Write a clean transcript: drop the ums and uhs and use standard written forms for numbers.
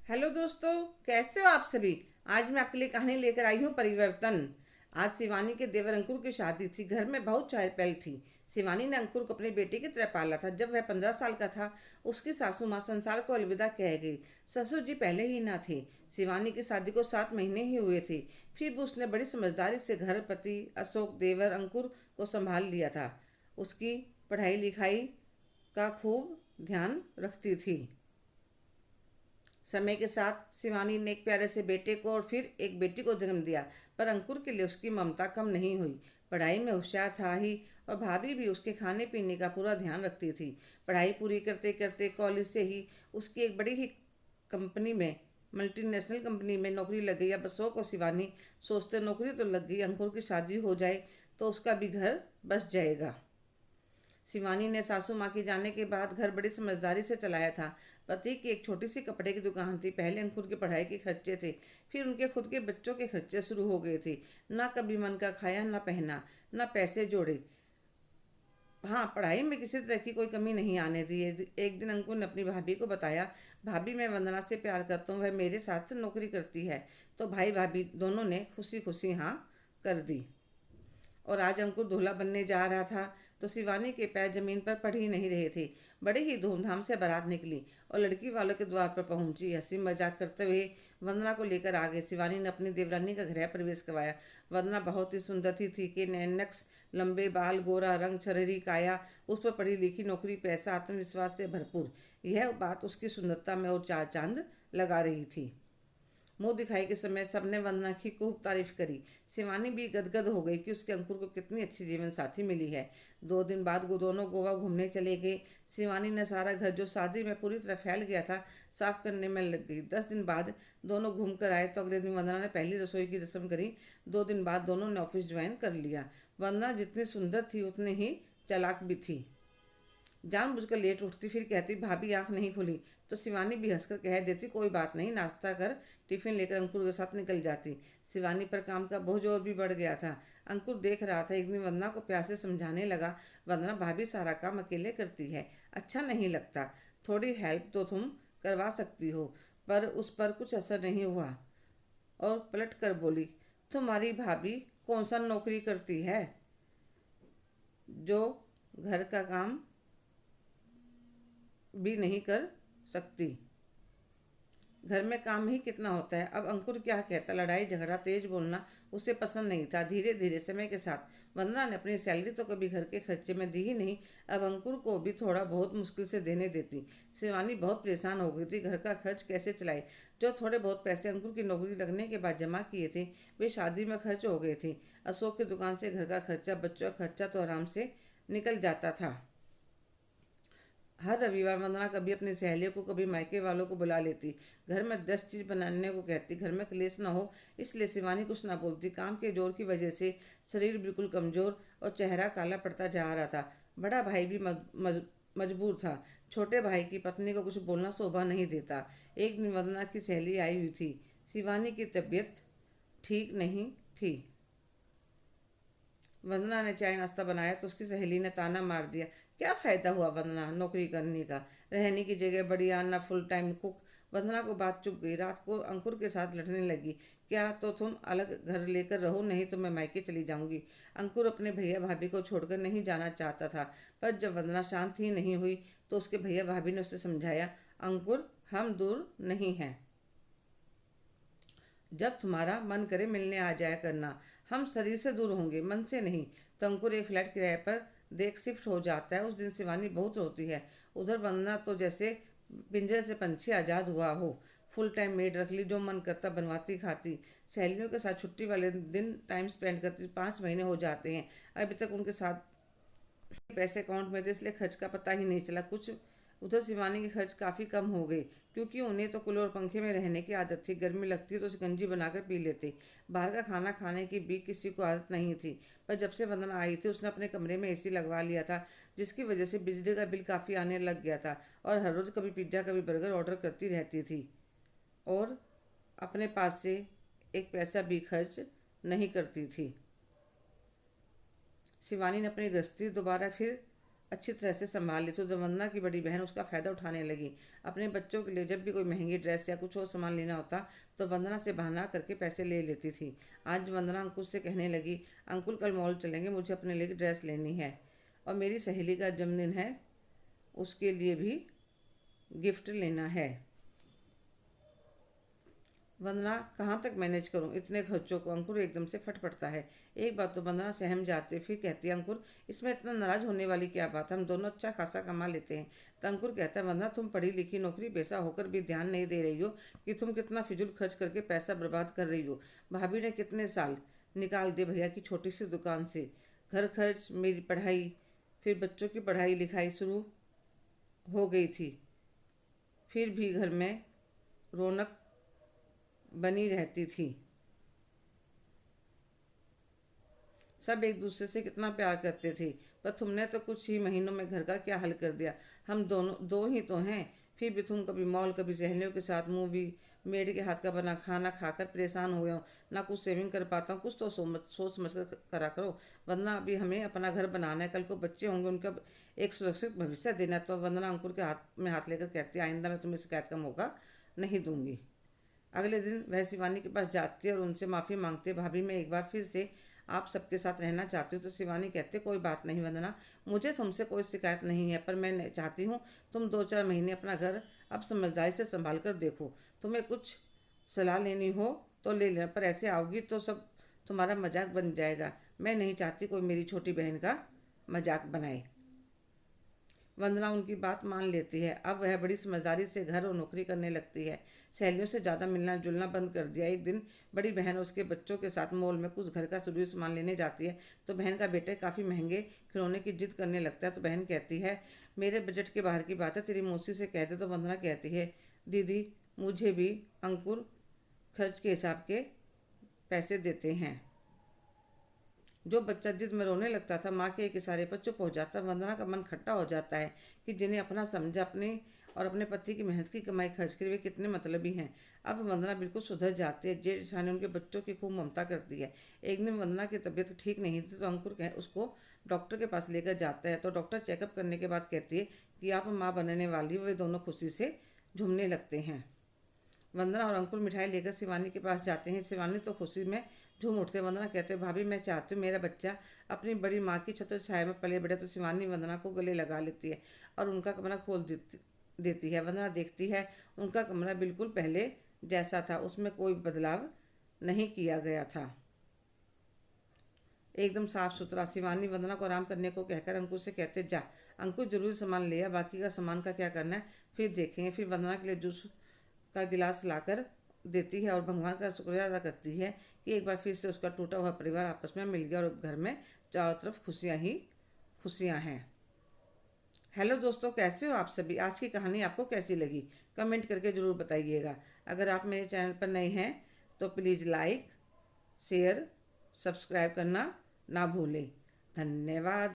Hello दोस्तों, कैसे हो आप सभी। आज मैं आपके लिए कहानी लेकर आई हूँ परिवर्तन। आज शिवानी के देवर अंकुर की शादी थी। घर में बहुत चहल पहल थी। शिवानी ने अंकुर को अपने बेटे की तरह पाला था। जब वह 15 साल का था, उसकी सासू माँ संसार को अलविदा कह गई। ससुर जी पहले ही ना थे। शिवानी की शादी को 7 महीने ही हुए थे। फिर भी उसने बड़ी समझदारी से घर, पति अशोक, देवर अंकुर को संभाल लिया था। उसकी पढ़ाई लिखाई का खूब ध्यान रखती थी। समय के साथ शिवानी ने एक प्यारे से बेटे को और फिर एक बेटी को जन्म दिया। पर अंकुर के लिए उसकी ममता कम नहीं हुई। पढ़ाई में होशियार था ही, और भाभी भी उसके खाने पीने का पूरा ध्यान रखती थी। पढ़ाई पूरी करते करते कॉलेज से ही उसकी एक बड़ी ही कंपनी में, मल्टीनेशनल कंपनी में नौकरी लग गई। अब अशोक और शिवानी सोचते नौकरी तो लग गई, अंकुर की शादी हो जाए तो उसका भी घर बस जाएगा। शिवानी ने सासू माँ के जाने के बाद घर बड़ी समझदारी से चलाया था। पति की एक छोटी सी कपड़े की दुकान थी। पहले अंकुर की पढ़ाई के खर्चे थे, फिर उनके खुद के बच्चों के खर्चे शुरू हो गए थे। ना कभी मन का खाया, ना पहना, ना पैसे जोड़े। हाँ, पढ़ाई में किसी तरह की कोई कमी नहीं आने दी। एक दिन अंकुर ने अपनी भाभी को बताया, भाभी मैं वंदना से प्यार करता हूँ, वह मेरे साथ से नौकरी करती है। तो भाई भाभी दोनों ने खुशी खुशी हाँ कर दी। और आज अंकुर दूल्हा बनने जा रहा था, तो शिवानी के पैर जमीन पर पड़ ही नहीं रहे थे। बड़े ही धूमधाम से बारात निकली और लड़की वालों के द्वार पर पहुंची। हंसी मजाक करते हुए वंदना को लेकर आ गए। शिवानी ने अपनी देवरानी का गृह प्रवेश करवाया। वंदना बहुत ही सुंदर थी कि नैनक्स, लंबे बाल, गोरा रंग, छरहरी काया, उस पर पढ़ी लिखी, नौकरी, पैसा, आत्मविश्वास से भरपूर। यह बात उसकी सुंदरता में और चार चांद लगा रही थी। मुंह दिखाई के समय सबने वंदना की खूब तारीफ करी। शिवानी भी गदगद हो गई कि उसके अंकुर को कितनी अच्छी जीवन साथी मिली है। 2 दिन बाद वो दोनों गोवा घूमने चले गए। शिवानी ने सारा घर, जो शादी में पूरी तरह फैल गया था, साफ करने में लग गई। 10 दिन बाद दोनों घूम कर आए तो अगले दिन वंदना ने पहली रसोई की रस्म करी। 2 दिन बाद दोनों ने ऑफिस ज्वाइन कर लिया। वंदना जितनी सुंदर थी उतनी ही चालाक भी थी। जानबूझकर लेट उठती, फिर कहती भाभी आंख नहीं खुली, तो शिवानी भी हंसकर कह देती कोई बात नहीं, नाश्ता कर। टिफिन लेकर अंकुर के साथ निकल जाती। शिवानी पर काम का बोझ और भी बढ़ गया था। अंकुर देख रहा था। एक दिन वंदना को प्यार से समझाने लगा, वंदना भाभी सारा काम अकेले करती है, अच्छा नहीं लगता। थोड़ी हेल्प तो तुम करवा सकती हो। पर उस पर कुछ असर नहीं हुआ और पलट कर बोली, तुम्हारी भाभी कौन सा नौकरी करती है जो घर का काम भी नहीं कर सकती। घर में काम ही कितना होता है। अब अंकुर क्या कहता, लड़ाई झगड़ा तेज बोलना उसे पसंद नहीं था। धीरे धीरे समय के साथ वंदना ने अपनी सैलरी तो कभी घर के खर्चे में दी ही नहीं, अब अंकुर को भी थोड़ा बहुत मुश्किल से देने देती। शिवानी बहुत परेशान हो गई थी, घर का खर्च कैसे चलाए। जो थोड़े बहुत पैसे अंकुर की नौकरी लगने के बाद जमा किए थे, वे शादी में खर्च हो गए थे। अशोक की दुकान से घर का खर्चा, बच्चों का खर्चा तो आराम से निकल जाता था। हर रविवार वंदना कभी अपनी सहेलियों को, कभी मायके वालों को बुला लेती। घर में 10 चीज बनाने को कहती, घर में क्लेश न हो इसलिए शिवानी कुछ ना बोलती। काम के जोर की वजह से शरीर बिल्कुल कमजोर और चेहरा काला पड़ता जा रहा था। बड़ा भाई भी मजबूर था। छोटे भाई की पत्नी को कुछ बोलना शोभा नहीं देता। एक दिन वंदना की सहेली आई हुई थी। शिवानी की तबीयत ठीक नहीं थी। वंदना ने चाय नाश्ता बनाया तो उसकी सहेली ने ताना मार दिया, क्या फ़ायदा हुआ वंदना नौकरी करने का, रहने की जगह बढ़िया ना फुल टाइम कुक। वंदना को बात चुप गई। रात को अंकुर के साथ लड़ने लगी, क्या तो तुम अलग घर लेकर रहो, नहीं तो मैं मायके चली जाऊंगी। अंकुर अपने भैया भाभी को छोड़कर नहीं जाना चाहता था। पर जब वंदना शांत ही नहीं हुई तो उसके भैया भाभी ने उसे समझाया, अंकुर हम दूर नहीं हैं, जब तुम्हारा मन करे मिलने आ जाया करना। हम शरीर से दूर होंगे, मन से नहीं। तो अंकुर एक फ्लैट किराए पर देख शिफ्ट हो जाता है। उस दिन शिवानी बहुत रोती है। उधर वंदना तो जैसे पिंजरे से पंछी आज़ाद हुआ हो। फुल टाइम मेड रख ली, जो मन करता बनवाती खाती। सहेलियों के साथ छुट्टी वाले दिन टाइम स्पेंड करती। 5 महीने हो जाते हैं, अभी तक उनके साथ पैसे अकाउंट में थे, इसलिए खर्च का पता ही नहीं चला कुछ। उधर शिवानी के खर्च काफ़ी कम हो गए, क्योंकि उन्हें तो कूलर और पंखे में रहने की आदत थी। गर्मी लगती तो शिकंजी बनाकर पी लेते। बाहर का खाना खाने की भी किसी को आदत नहीं थी। पर जब से वंदना आई थी उसने अपने कमरे में एसी लगवा लिया था, जिसकी वजह से बिजली का बिल काफ़ी आने लग गया था। और हर रोज़ कभी पिज्ज़ा कभी बर्गर ऑर्डर करती रहती थी, और अपने पास से एक पैसा भी खर्च नहीं करती थी। शिवानी ने अपनी गृहस्थी दोबारा फिर अच्छी तरह से संभाल ली। तो वंदना की बड़ी बहन उसका फ़ायदा उठाने लगी। अपने बच्चों के लिए जब भी कोई महंगी ड्रेस या कुछ और सामान लेना होता तो वंदना से बहाना करके पैसे ले लेती थी। आज वंदना अंकुर से कहने लगी, अंकुल कल मॉल चलेंगे, मुझे अपने लिए ड्रेस लेनी है और मेरी सहेली का जन्मदिन है, उसके लिए भी गिफ्ट लेना है। वंदना कहाँ तक मैनेज करूँ इतने खर्चों को। अंकुर एकदम से फट पड़ता है। एक बार तो वंदना सहम जाती, फिर कहती है, अंकुर इसमें इतना नाराज होने वाली क्या बात, हम दोनों अच्छा खासा कमा लेते हैं। तो अंकुर कहता है, वंदना तुम पढ़ी लिखी नौकरी पेशा होकर भी ध्यान नहीं दे रही हो कि तुम कितना फिजूल खर्च करके पैसा बर्बाद कर रही हो। भाभी ने कितने साल निकाल दिए भैया की छोटी सी दुकान से, घर खर्च, मेरी पढ़ाई, फिर बच्चों की पढ़ाई लिखाई शुरू हो गई थी, फिर भी घर में रौनक बनी रहती थी। सब एक दूसरे से कितना प्यार करते थे, पर तुमने तो कुछ ही महीनों में घर का क्या हल कर दिया। हम दोनों दो ही तो हैं, फिर भी तुम कभी मॉल कभी सहेलियों के साथ मूवी, मेड के हाथ का बना खाना खाकर परेशान हो गया हूँ। ना कुछ सेविंग कर पाता हूँ, कुछ तो सोच समझ कर करा करो। वरना अभी हमें अपना घर बनाना है, कल को बच्चे होंगे, उनका एक सुरक्षित भविष्य देना है। तो वंदना अंकुर के हाथ में हाथ लेकर कहती है, आइंदा मैं तुम्हें शिकायत का मौका नहीं दूंगी। अगले दिन वह शिवानी के पास जाती है और उनसे माफ़ी मांगती है, भाभी मैं एक बार फिर से आप सबके साथ रहना चाहती हूँ। तो शिवानी कहते, कोई बात नहीं वंदना, मुझे तुमसे कोई शिकायत नहीं है, पर मैं चाहती हूँ तुम 2-4 महीने अपना घर अब समझदारी से संभाल कर देखो। तुम्हें कुछ सलाह लेनी हो तो ले लेना, पर ऐसे आओगी तो सब तुम्हारा मजाक बन जाएगा। मैं नहीं चाहती कोई मेरी छोटी बहन का मजाक बनाए। वंदना उनकी बात मान लेती है। अब वह बड़ी समझदारी से घर और नौकरी करने लगती है। सहेलियों से ज़्यादा मिलना जुलना बंद कर दिया। एक दिन बड़ी बहन उसके बच्चों के साथ मॉल में कुछ घर का जरूरी सामान लेने जाती है तो बहन का बेटा काफ़ी महंगे खिलौने की जिद करने लगता है। तो बहन कहती है, मेरे बजट के बाहर की बात है, तेरी मौसी से कह दे। तो वंदना कहती है, दीदी मुझे भी अंकुर खर्च के हिसाब के पैसे देते हैं। जो बच्चा जिद में रोने लगता था, माँ के एक इशारे पर चुप हो जाता। वंदना का मन खट्टा हो जाता है कि जिन्हें अपना समझा, अपने और अपने पति की मेहनत की कमाई खर्च करे वे कितने मतलबी हैं। अब वंदना बिल्कुल सुधर जाती है। जेठानी उनके बच्चों की खूब ममता करती है। एक दिन वंदना की तबीयत ठीक नहीं थी तो अंकुर उसको डॉक्टर के पास लेकर जाता है। तो डॉक्टर चेकअप करने के बाद कहती है कि आप माँ बनने वाली हो। वे दोनों खुशी से झूमने लगते हैं। वंदना और अंकुर मिठाई लेकर शिवानी के पास जाते हैं। शिवानी तो खुशी में झूम उठते। वंदना कहते हैं, भाभी मैं चाहती हूँ मेरा बच्चा अपनी बड़ी माँ की छत्र छाया में पले बढ़े। तो शिवानी वंदना को गले लगा लेती है और उनका कमरा खोल देती है। वंदना देखती है उनका कमरा बिल्कुल पहले जैसा था, उसमें कोई बदलाव नहीं किया गया था, एकदम साफ सुथरा। शिवानी वंदना को आराम करने को कहकर अंकुर से कहते, जा अंकुर जरूरी सामान लिया, बाकी का सामान का क्या करना है फिर देखेंगे। फिर वंदना के लिए जूस का गिलास लाकर देती है और भगवान का शुक्रिया अदा करती है कि एक बार फिर से उसका टूटा हुआ परिवार आपस में मिल गया और घर में चारों तरफ खुशियाँ ही खुशियाँ हैं। हेलो दोस्तों, कैसे हो आप सभी। आज की कहानी आपको कैसी लगी कमेंट करके ज़रूर बताइएगा। अगर आप मेरे चैनल पर नए हैं तो प्लीज़ लाइक शेयर सब्सक्राइब करना ना भूलें। धन्यवाद।